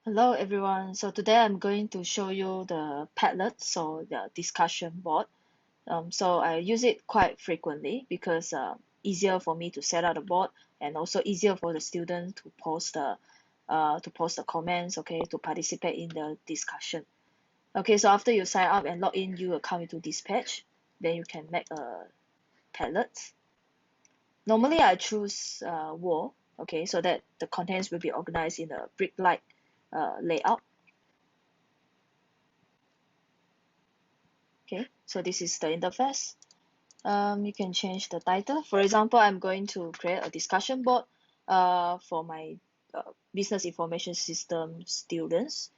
Hello everyone. So today I'm going to show you the Padlet, so the discussion board. So I use it quite frequently because easier for me to set up the board and also easier for the student to post the comments, okay, to participate in the discussion. Okay, so after you sign up and log in, you will come into this page. Then you can make a Padlet. Normally I choose wall, okay, so that the contents will be organized in a brick-like layout. Okay, so this is the interface. You can change the title. For example, I'm going to create a discussion board for my business information system students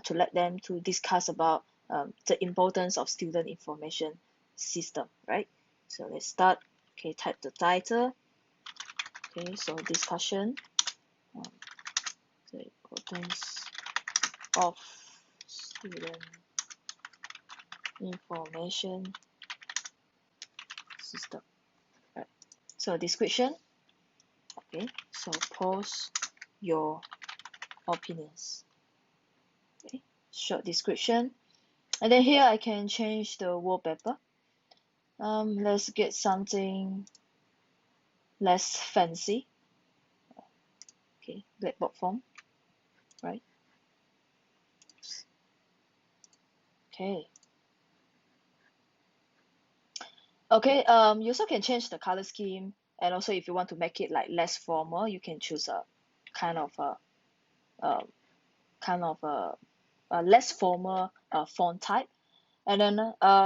to let them to discuss about the importance of student information system, right? So let's start. Okay, type the title. Okay, so discussion, um, the importance of student information system. Right. So description. Okay, so post your opinions. Okay, short description. And then here I can change the wallpaper. Let's get something less fancy. Okay, blackboard form, right? Okay. Okay, you also can change the color scheme, and also if you want to make it like less formal, you can choose a kind of a, uh, kind of a less formal font type. And then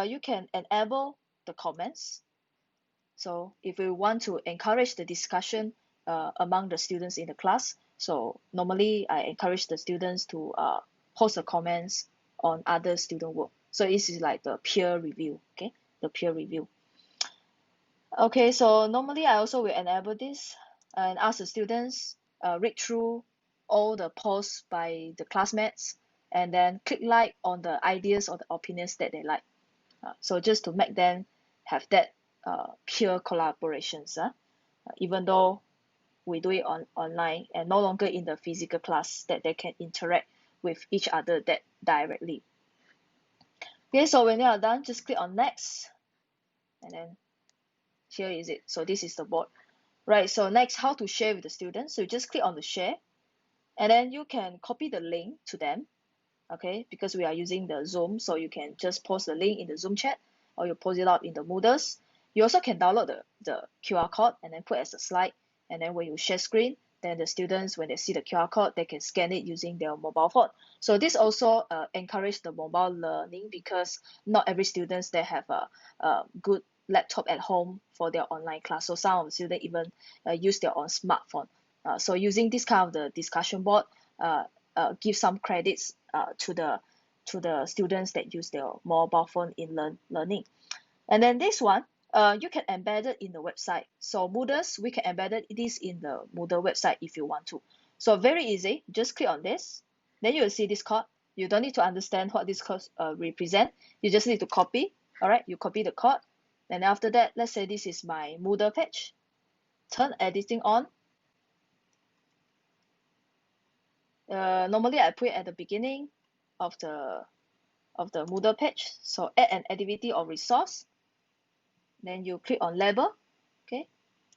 you can enable the comments. So if we want to encourage the discussion among the students in the class, so normally I encourage the students to post the comments on other student work. So this is like the peer review, okay? The peer review. Okay, so normally I also will enable this and ask the students read through all the posts by the classmates and then click like on the ideas or the opinions that they like. So just to make them have that peer collaborations, even though we do it online and no longer in the physical class, that they can interact with each other that directly. Okay, so when you are done, just click on next, and then here is it. So this is the board, right? So next, how to share with the students. So you just click on the share, and then you can copy the link to them, okay? Because we are using the Zoom, so you can just post the link in the Zoom chat, or you post it up in the Moodles. You also can download the QR code and then put as a slide, and then when you share screen, then the students, when they see the QR code, they can scan it using their mobile phone. So this also encourage the mobile learning because not every students they have a good laptop at home for their online class. So some of the students even use their own smartphone. So using this kind of the discussion board uh, give some credits to the students that use their mobile phone in learning. And then this one, you can embed it in the website. So Moodles, we can embed this in the Moodle website if you want to. So very easy, just click on this. Then you will see this code. You don't need to understand what this code represent. You just need to copy. All right, you copy the code. And after that, let's say this is my Moodle page. Turn editing on. Normally I put it at the beginning of the Moodle page. So add an activity or resource. Then you click on label. Okay,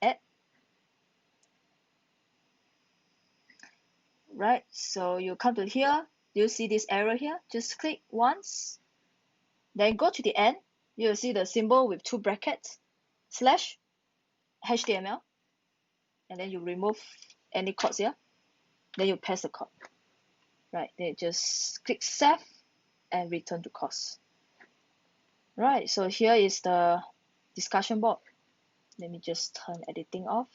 add. Right, so you come to here. Do you see this arrow here? Just click once. Then go to the end. You'll see the symbol with two brackets, slash HTML. And then you remove any codes here. Then you paste the code. Right, then just click save and return to course. Right, so here is the discussion board. Let me just turn editing off.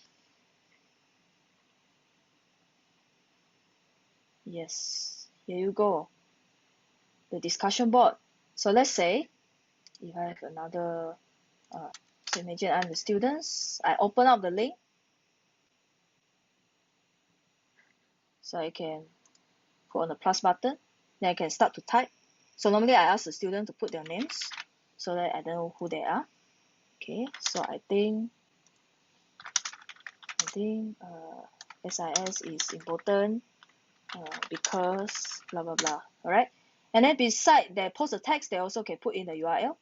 Yes, here you go. The discussion board. So let's say if I have another, so imagine I'm the students. I open up the link. So I can put on the plus button. Then I can start to type. So normally I ask the student to put their names so that I know who they are. Okay, so I think SIS is important because blah blah blah. All right, and then beside their post the text, they also can put in the URL,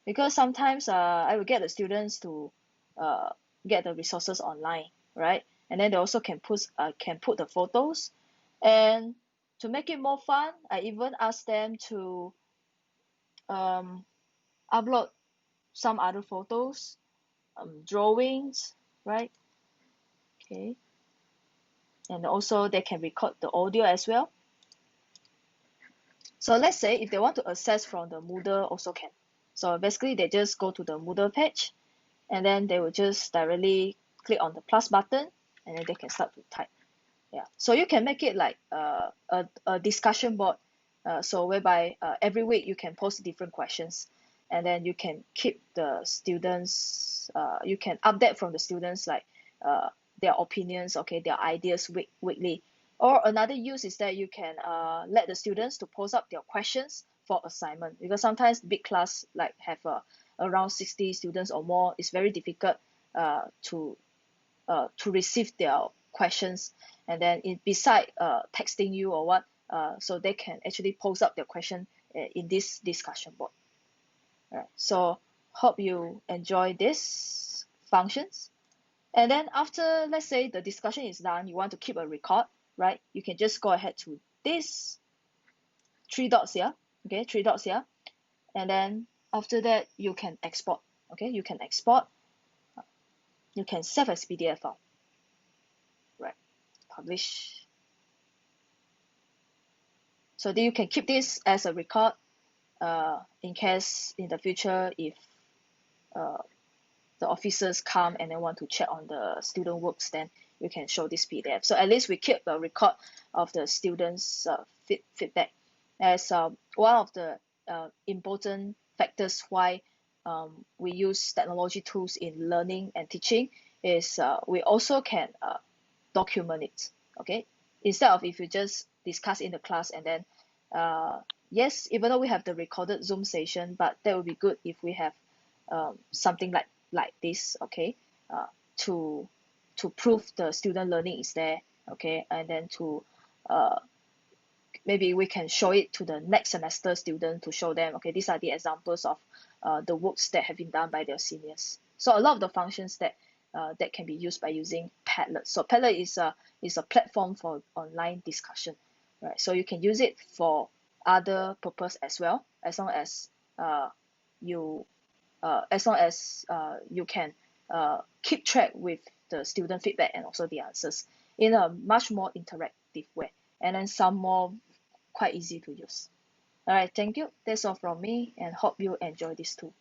because sometimes I will get the students to uh, get the resources online, right? And then they also can put the photos, and to make it more fun, I even ask them to um, upload some other photos, drawings, right? Okay, and also they can record the audio as well. So let's say if they want to access from the Moodle, also can. So basically they just go to the Moodle page, and then they will just directly click on the plus button, and then they can start to type. Yeah, so you can make it like a discussion board, so whereby every week you can post different questions, and then you can keep the students, you can update from the students, like their opinions, okay, their ideas weekly. Or another use is that you can let the students to post up their questions for assignment, because sometimes big class like have around 60 students or more, it's very difficult to receive their questions, and then beside texting you or what, so they can actually post up their question in this discussion board. All right, so hope you enjoy this functions. And then after, let's say the discussion is done, you want to keep a record, right? You can just go ahead to this three dots here, okay, three dots here, and then after that you can export, okay, you can export, you can save as PDF file, right? Publish. So then you can keep this as a record in case in the future if uh, the officers come and they want to check on the student works, then you can show this PDF. So at least we keep a record of the students' feedback, as one of the important factors why we use technology tools in learning and teaching is we also can document it, okay? Instead of if you just discuss in the class and then yes, even though we have the recorded Zoom session, but that would be good if we have something like this, okay, to prove the student learning is there, okay, and then to uh, maybe we can show it to the next semester student to show them, okay, these are the examples of the works that have been done by their seniors. So a lot of the functions that can be used by using Padlet. So Padlet is a platform for online discussion, right? So you can use it for other purpose as well, as long as you you can keep track with the student feedback and also the answers in a much more interactive way, and then some more quite easy to use. All right, thank you. That's all from me, and hope you enjoy this too.